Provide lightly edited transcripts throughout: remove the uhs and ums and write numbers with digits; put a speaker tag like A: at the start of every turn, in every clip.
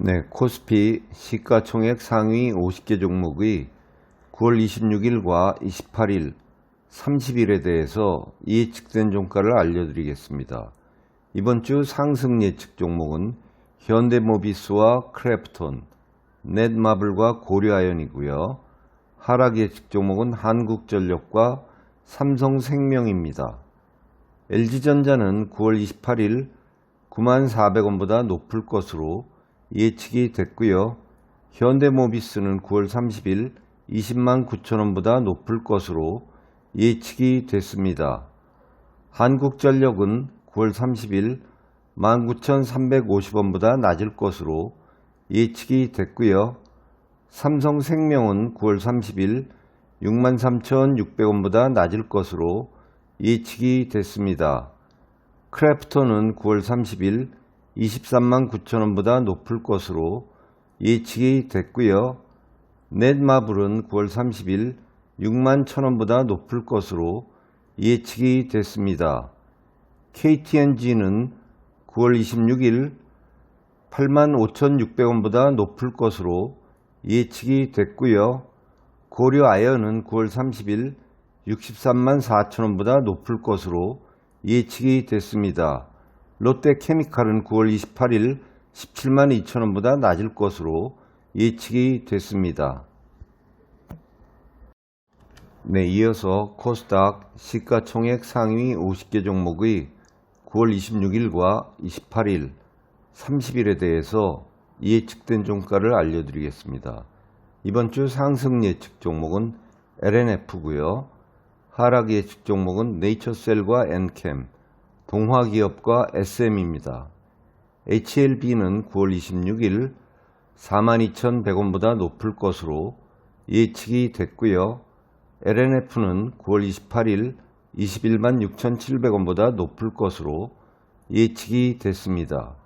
A: 네, 코스피 시가총액 상위 50개 종목의 9월 26일과 28일, 30일에 대해서 예측된 종가를 알려드리겠습니다. 이번 주 상승 예측 종목은 현대모비스와 크래프톤, 넷마블과 고려아연이고요. 하락 예측 종목은 한국전력과 삼성생명입니다. LG전자는 9월 28일 94,000원보다 높을 것으로 예측이 됐고요. 현대모비스는 9월 30일 209,000원보다 높을 것으로 예측이 됐습니다. 한국전력은 9월 30일 19,350원보다 낮을 것으로 예측이 됐고요. 삼성생명은 9월 30일 63,600원보다 낮을 것으로 예측이 됐습니다. 크래프톤은 9월 30일 239,000원보다 높을 것으로 예측이 됐고요. 넷마블은 9월 30일 61,000원보다 높을 것으로 예측이 됐습니다. KTNG는 9월 26일 85,600원보다 높을 것으로 예측이 됐고요. 고려아연은 9월 30일 634,000원보다 높을 것으로 예측이 됐습니다. 롯데케미칼은 9월 28일 172,000원보다 낮을 것으로 예측이 됐습니다. 네, 이어서 코스닥 시가총액 상위 50개 종목의 9월 26일과 28일, 30일에 대해서 예측된 종가를 알려드리겠습니다. 이번 주 상승 예측 종목은 LNF고요. 하락 예측 종목은 네이처셀과 엔캠, 동화기업과 SM입니다. HLB는 9월 26일 42,100원보다 높을 것으로 예측이 됐고요. LNF는 9월 28일 216,700원보다 높을 것으로 예측이 됐습니다.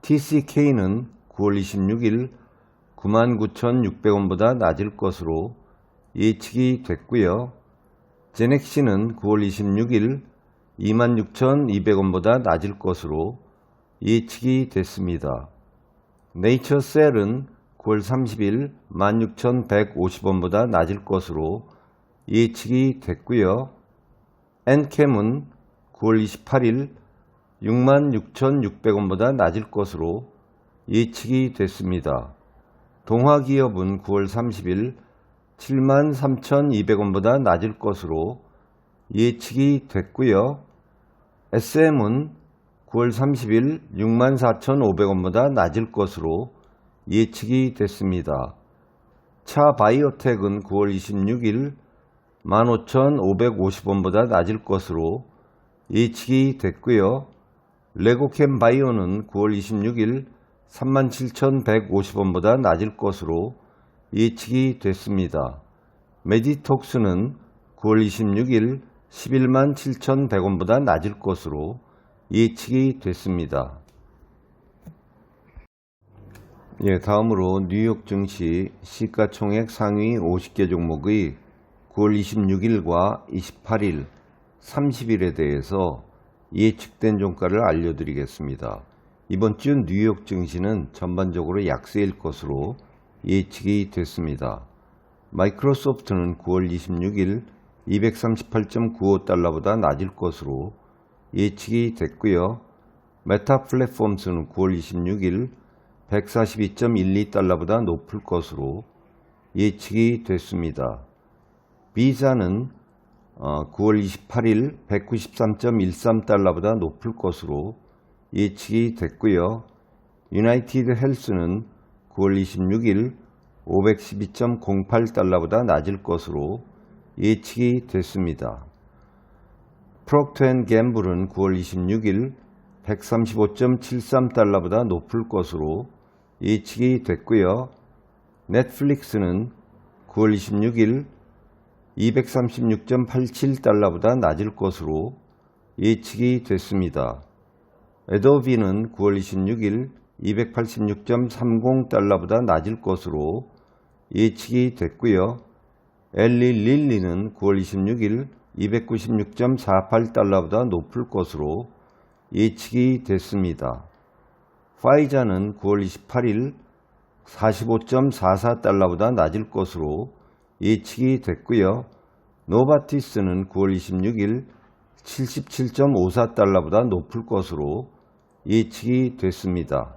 A: TCK는 9월 26일 99,600원보다 낮을 것으로 예측이 됐고요. 제넥시는 9월 26일 26,200원보다 낮을 것으로 예측이 됐습니다. 네이처셀은 9월 30일 16,150원보다 낮을 것으로 예측이 됐고요. 엔캠은 9월 28일 66,600원보다 낮을 것으로 예측이 됐습니다. 동화기업은 9월 30일 73,200원보다 낮을 것으로 예측이 됐고요. SM은 9월 30일 64,500원보다 낮을 것으로 예측이 됐습니다. 차바이오텍은 9월 26일 15,550원보다 낮을 것으로 예측이 됐고요. 레고캠바이오는 9월 26일 37,150원보다 낮을 것으로 예측이 됐습니다. 메디톡스는 9월 26일 117,100원보다 낮을 것으로 예측이 됐습니다. 다음으로 뉴욕 증시 시가총액 상위 50개 종목의 9월 26일과 28일, 30일에 대해서 예측된 종가를 알려드리겠습니다. 이번 주 뉴욕 증시는 전반적으로 약세일 것으로 예측이 됐습니다. 마이크로소프트는 9월 26일 238.95달러보다 낮을 것으로 예측이 됐고요. 메타 플랫폼스는 9월 26일 142.12달러보다 높을 것으로 예측이 됐습니다. 비자는 9월 28일 193.13달러보다 높을 것으로 예측이 됐고요. 유나이티드 헬스는 9월 26일 512.08달러보다 낮을 것으로 예측이 됐습니다. 프록터앤갬블은 9월 26일 135.73달러보다 높을 것으로 예측이 됐고요. 넷플릭스는 9월 26일 236.87달러보다 낮을 것으로 예측이 됐습니다. 애도비는 9월 26일 286.30달러보다 낮을 것으로 예측이 됐고요. 엘리 릴리는 9월 26일 296.48달러보다 높을 것으로 예측이 됐습니다. 파이자는 9월 28일 45.44달러보다 낮을 것으로 예측이 됐고요. 노바티스는 9월 26일 77.54달러보다 높을 것으로 예측이 됐습니다.